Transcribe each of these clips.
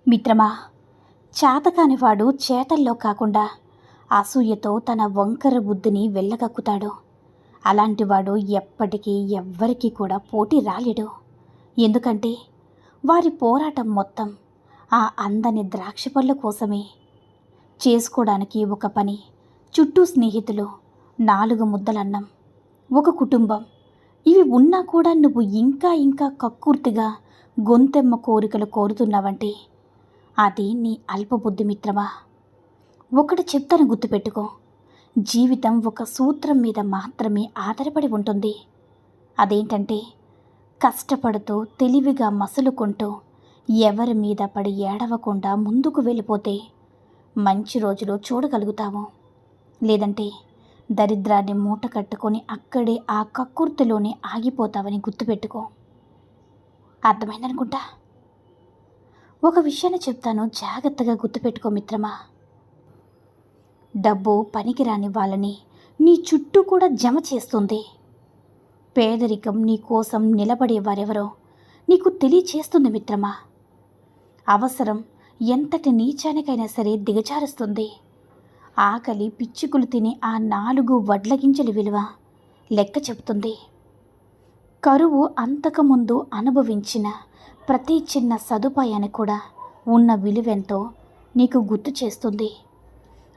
మిత్రమా, చేతకానివాడు చేతల్లో కాకుండా అసూయతో తన వంకర బుద్ధిని వెళ్ళగక్కుతాడు. అలాంటివాడు ఎప్పటికీ ఎవ్వరికీ కూడా పోటీ రాలేడు. ఎందుకంటే వారి పోరాటం మొత్తం ఆ అందని ద్రాక్ష పళ్ళ కోసమే. చేసుకోవడానికి ఒక పని, చుట్టూ స్నేహితులు, 4 ముద్దలన్నం, ఒక కుటుంబం, ఇవి ఉన్నా కూడా నువ్వు ఇంకా ఇంకా కక్కుర్తిగా గొంతెమ్మ కోరికలు కోరుతున్నావంటే అది నీ అల్పబుద్ధి మిత్రమా. ఒకటి చెప్తాను, గుర్తుపెట్టుకో. జీవితం ఒక సూత్రం మీద మాత్రమే ఆధారపడి ఉంటుంది. అదేంటంటే కష్టపడుతూ తెలివిగా మసులుకుంటూ ఎవరి మీద పడి ఏడవకుండా ముందుకు వెళ్ళిపోతే మంచి రోజులు చూడగలుగుతావు. లేదంటే దరిద్రాన్ని మూట కట్టుకొని అక్కడే ఆ కక్కుర్తిలోనే ఆగిపోతావని గుర్తుపెట్టుకో. అర్థమైందనుకుంటా. ఒక విషయాన్ని చెప్తాను, జాగ్రత్తగా గుర్తుపెట్టుకో మిత్రమా. డబ్బు పనికిరాని వాళ్ళని నీ చుట్టూ కూడా జమ చేస్తుంది. పేదరికం నీ కోసం నిలబడేవారెవరో నీకు తెలియచేస్తుంది మిత్రమా. అవసరం ఎంతటి నీచానికైనా సరే దిగజారుస్తుంది. ఆకలి పిచ్చుకులు తినే ఆ 4 వడ్ల గింజల విలువ లెక్క చెబుతుంది. కరువు అంతకుముందు అనుభవించిన ప్రతి చిన్న సదుపాయాన్ని కూడా ఉన్న విలువెంతో నీకు గుర్తు చేస్తుంది.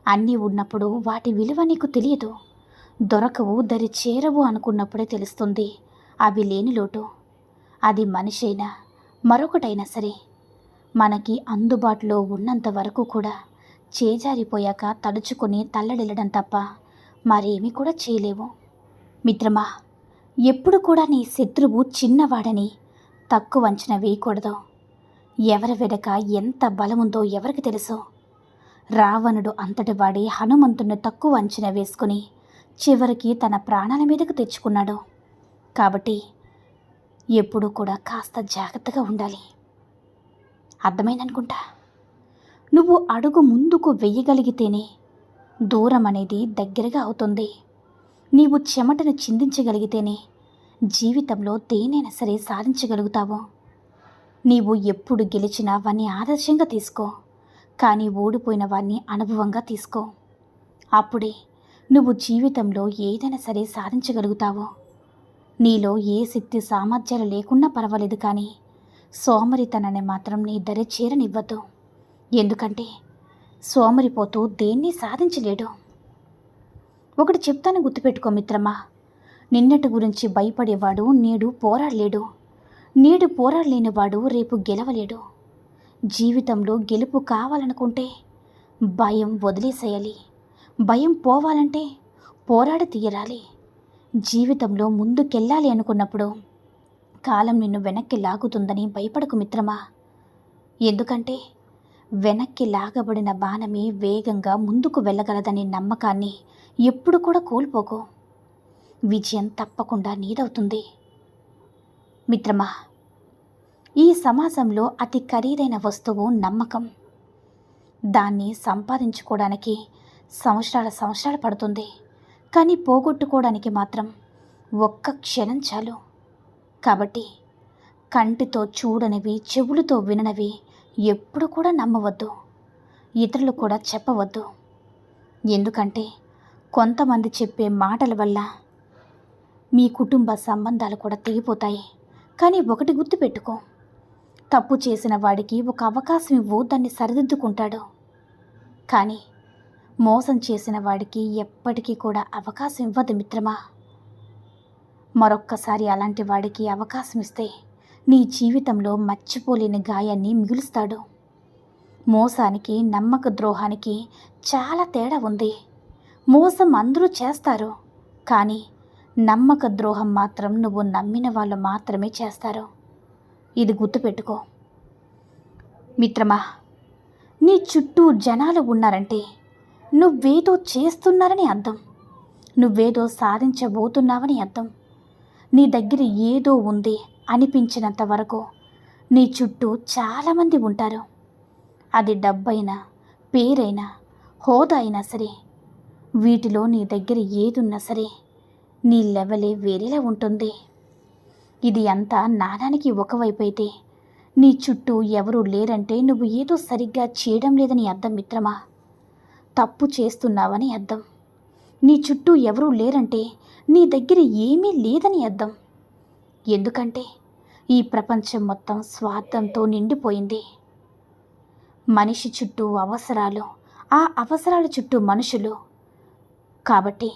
అన్నీ ఉన్నప్పుడు వాటి విలువ నీకు తెలియదు. దొరకవు, దరి చేరవు అనుకున్నప్పుడే తెలుస్తుంది అవి లేని లోటు. అది మనిషైనా మరొకటైనా సరే మనకి అందుబాటులో ఉన్నంత వరకు కూడా చేజారిపోయాక తడుచుకొని తల్లడిల్లడం తప్ప మరేమీ కూడా చేయలేవు. మిత్రమా, ఎప్పుడు కూడా నీ శత్రువు చిన్నవాడని తక్కువ అంచనా వేయకూడదు. ఎవరి వెనక ఎంత బలముందో ఎవరికి తెలుసు. రావణుడు అంతటి వాడి హనుమంతుని తక్కువ అంచనా వేసుకుని చివరికి తన ప్రాణాల మీదకు తెచ్చుకున్నాడు. కాబట్టి ఎప్పుడూ కూడా కాస్త జాగ్రత్తగా ఉండాలి. అర్థమైందనుకుంటా. నువ్వు అడుగు ముందుకు వెయ్యగలిగితేనే దూరం అనేది దగ్గరగా అవుతుంది. నీవు చెమటను చిందించగలిగితేనే జీవితంలో దేనైనా సరే సాధించగలుగుతావు. నీవు ఎప్పుడు గెలిచినా వాన్ని ఆదర్శంగా తీసుకో, కానీ ఓడిపోయిన వాన్ని అనుభవంగా తీసుకో. అప్పుడే నువ్వు జీవితంలో ఏదైనా సరే సాధించగలుగుతావు. నీలో ఏ శక్తి సామర్థ్యాలు లేకున్నా పర్వాలేదు, కానీ సోమరితనాన్ని మాత్రం నీ దరి చేరనివ్వద్దు. ఎందుకంటే సోమరిపోతూ దేన్ని సాధించలేడు. ఒకటి చెప్తాను, గుర్తుపెట్టుకో మిత్రమా. నిన్నటి గురించి భయపడేవాడు నేడు పోరాడలేడు. నేడు పోరాడలేనివాడు రేపు గెలవలేడు. జీవితంలో గెలుపు కావాలనుకుంటే భయం వదిలేసేయాలి. భయం పోవాలంటే పోరాడి తీరాలి. జీవితంలో ముందుకెళ్ళాలి అనుకున్నప్పుడు కాలం నిన్ను వెనక్కి లాగుతుందని భయపడకు మిత్రమా. ఎందుకంటే వెనక్కి లాగబడిన బాణమే వేగంగా ముందుకు వెళ్ళగలదనే నమ్మకాన్ని ఎప్పుడు కూడా కోల్పోకు. విజయం తప్పకుండా నీదవుతుంది. మిత్రమా, ఈ సమాజంలో అతి ఖరీదైన వస్తువు నమ్మకం. దాన్ని సంపాదించుకోవడానికి సంవత్సరాలు పడుతుంది, కానీ పోగొట్టుకోవడానికి మాత్రం ఒక్క క్షణం చాలు. కాబట్టి కంటితో చూడనివి, చెవులతో విననివి ఎప్పుడు కూడా నమ్మవద్దు. ఇతరులు కూడా చెప్పవద్దు. ఎందుకంటే కొంతమంది చెప్పే మాటల వల్ల మీ కుటుంబ సంబంధాలు కూడా తెగిపోతాయి. కానీ ఒకటి గుర్తుపెట్టుకో, తప్పు చేసిన వాడికి ఒక అవకాశం ఇవ్వు, దాన్ని సరిదిద్దుకుంటాడు. కానీ మోసం చేసిన వాడికి ఎప్పటికీ కూడా అవకాశం ఇవ్వదు మిత్రమా. మరొక్కసారి అలాంటి వాడికి అవకాశం ఇస్తే నీ జీవితంలో మర్చిపోలేని గాయాన్ని మిగులుస్తాడు. మోసానికి నమ్మక ద్రోహానికి చాలా తేడా ఉంది. మోసం అందరూ చేస్తారు, కానీ నమ్మక ద్రోహం మాత్రం నువ్వు నమ్మిన వాళ్ళు మాత్రమే చేస్తారు. ఇది గుర్తుపెట్టుకో మిత్రమా. నీ చుట్టూ జనాలు ఉన్నారంటే నువ్వేదో చేస్తున్నారని అర్థం. నువ్వేదో సాధించబోతున్నావని అర్థం. నీ దగ్గర ఏదో ఉంది అనిపించినంత వరకు నీ చుట్టూ చాలామంది ఉంటారు. అది డబ్బైనా, పేరైనా, హోదా అయినా సరే, వీటిలో నీ దగ్గర ఏదున్నా సరే నీ లెవెలే వేరేలా ఉంటుంది. ఇది అంతా నాణానికి ఒకవైపు అయితే నీ చుట్టూ ఎవరూ లేరంటే నువ్వు ఏదో సరిగ్గా చేయడం లేదని అర్థం మిత్రమా. తప్పు చేస్తున్నావని అర్థం. నీ చుట్టూ ఎవరూ లేరంటే నీ దగ్గర ఏమీ లేదని అర్థం. ఎందుకంటే ఈ ప్రపంచం మొత్తం స్వార్థంతో నిండిపోయింది. మనిషి చుట్టూ అవసరాలు, ఆ అవసరాల చుట్టూ మనుషులు. కాబట్టి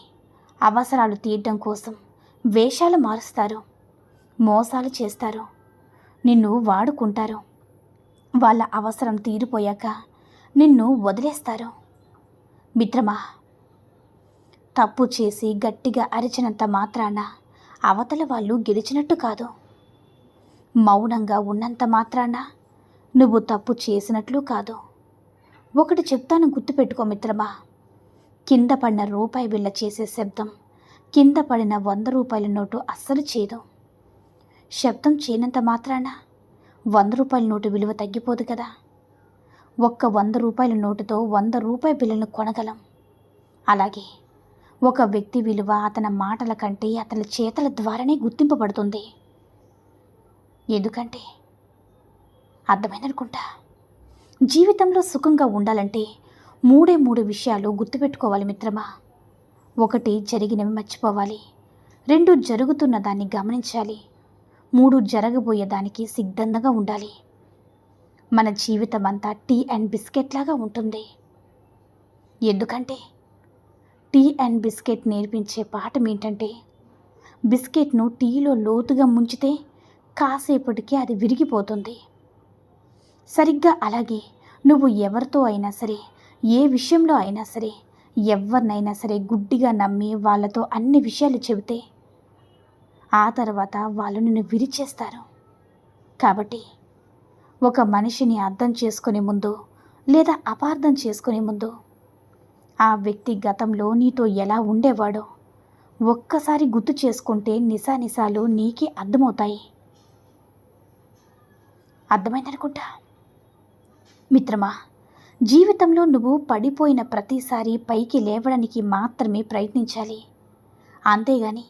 అవసరాలు తీయడం కోసం వేషాలు మారుస్తారు, మోసాలు చేస్తారు, నిన్ను వాడుకుంటారు. వాళ్ళ అవసరం తీరిపోయాక నిన్ను వదిలేస్తారు. మిత్రమా, తప్పు చేసి గట్టిగా అరిచినంత మాత్రాన అవతల వాళ్ళు గెలిచినట్టు కాదు. మౌనంగా ఉన్నంత మాత్రాన నువ్వు తప్పు చేసినట్లు కాదు. ఒకటి చెప్తాను, గుర్తుపెట్టుకో మిత్రమా. కింద పడిన రూపాయి బిళ్ళ చేసే శబ్దం కింద పడిన 100 రూపాయల నోటు అస్సలు చేయదు. శబ్దం చేయనంత మాత్రాన 100 రూపాయల నోటు విలువ తగ్గిపోదు కదా. ఒక్క 100 రూపాయల నోటుతో 100 రూపాయల బిళ్ళను కొనగలం. అలాగే ఒక వ్యక్తి విలువ అతని మాటల కంటే అతని చేతల ద్వారానే గుర్తింపబడుతుంది. ఎందుకంటే అర్థమైందనుకుంటా. జీవితంలో సుఖంగా ఉండాలంటే 3 విషయాలు గుర్తుపెట్టుకోవాలి మిత్రమా. 1 జరిగినవి మర్చిపోవాలి. 2 జరుగుతున్న దాన్ని గమనించాలి. 3 జరగబోయే దానికి సిద్ధంగా ఉండాలి. మన జీవితం అంతా టీ అండ్ బిస్కెట్ లాగా ఉంటుంది. ఎందుకంటే టీ అండ్ బిస్కెట్ నేర్పించే పాఠం ఏంటంటే, బిస్కెట్ను టీలో లోతుగా ముంచితే కాసేపటికి అది విరిగిపోతుంది. సరిగ్గా అలాగే నువ్వు ఎవరితో అయినా సరే, ఏ విషయంలో అయినా సరే, ఎవరినైనా సరే గుడ్డిగా నమ్మి వాళ్ళతో అన్ని విషయాలు చెబితే ఆ తర్వాత వాళ్ళు నిన్ను విరిచేస్తారు. కాబట్టి ఒక మనిషిని అర్థం చేసుకునే ముందు లేదా అపార్థం చేసుకునే ముందు ఆ వ్యక్తి గతంలో నీతో ఎలా ఉండేవాడో ఒక్కసారి గుర్తు చేసుకుంటే నిజానిజాలు నీకే అర్థమవుతాయి. అర్థమైందనుకుంటా. మిత్రమా, జీవితంలో నువ్వు పడిపోయిన ప్రతిసారి పైకి లేవడానికి మాత్రమే ప్రయత్నించాలి. అంతేగాని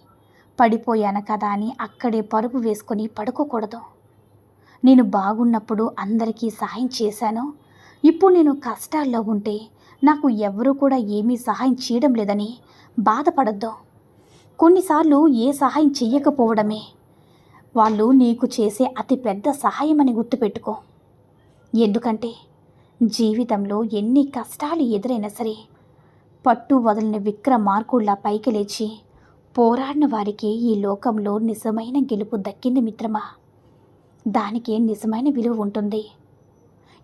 పడిపోయాను కదా అని అక్కడే పరుపు వేసుకొని పడుకోకూడదు. నేను బాగున్నప్పుడు అందరికీ సహాయం చేశాను, ఇప్పుడు నేను కష్టాల్లో ఉంటే నాకు ఎవరూ కూడా ఏమీ సహాయం చేయడం లేదని బాధపడద్దు. కొన్నిసార్లు ఏ సహాయం చెయ్యకపోవడమే వాళ్ళు నీకు చేసే అతిపెద్ద సహాయమని గుర్తుపెట్టుకో. ఎందుకంటే జీవితంలో ఎన్ని కష్టాలు ఎదురైనా సరే పట్టు వదలని విక్రమార్కుల్లా పైకి లేచి పోరాడిన వారికి ఈ లోకంలో నిజమైన గెలుపు దక్కింది మిత్రమా. దానికే నిజమైన విలువ ఉంటుంది.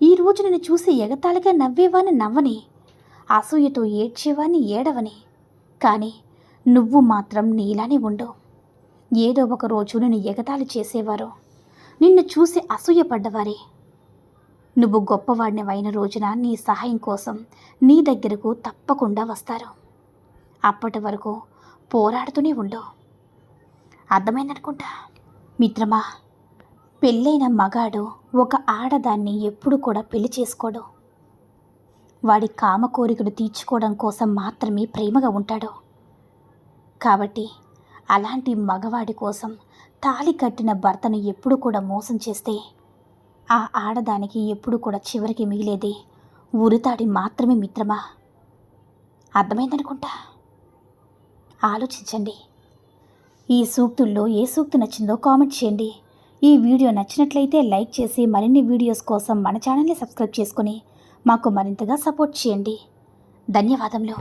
ఈరోజు నేను చూసి ఎగతాళిగా నవ్వేవాని నవ్వని, అసూయతో ఏడ్చేవాని ఏడవని, కానీ నువ్వు మాత్రం నీలానే ఉండు. ఏదో ఒక రోజు నిన్ను ఎగతాళి చేసేవారు, నిన్ను చూసి అసూయపడ్డవారే నువ్వు గొప్పవాడినవైన రోజున నీ సహాయం కోసం నీ దగ్గరకు తప్పకుండా వస్తారు. అప్పటి వరకు పోరాడుతూనే ఉండు. అర్థమైందనుకుంటా. మిత్రమా, పెళ్ళైన మగాడు ఒక ఆడదాన్ని ఎప్పుడు కూడా పెళ్లి చేసుకోడు. వాడి కామ కోరికలు తీర్చుకోవడం కోసం మాత్రమే ప్రేమగా ఉంటాడు. కాబట్టి అలాంటి మగవాడి కోసం తాళి కట్టిన భర్తను ఎప్పుడు కూడా మోసం చేస్తే ఆ ఆడదానికి ఎప్పుడు కూడా చివరికి మిగిలేది ఉరితాడి మాత్రమే మిత్రమా. అర్థమైందనుకుంటా. ఆలోచించండి. ఈ సూక్తుల్లో ఏ సూక్తి నచ్చిందో కామెంట్ చేయండి. ఈ వీడియో నచ్చినట్లయితే లైక్ చేసి మరిన్ని వీడియోస్ కోసం మన ఛానల్ని సబ్స్క్రైబ్ చేసుకొని మాకు మరింతగా సపోర్ట్ చేయండి. ధన్యవాదములు.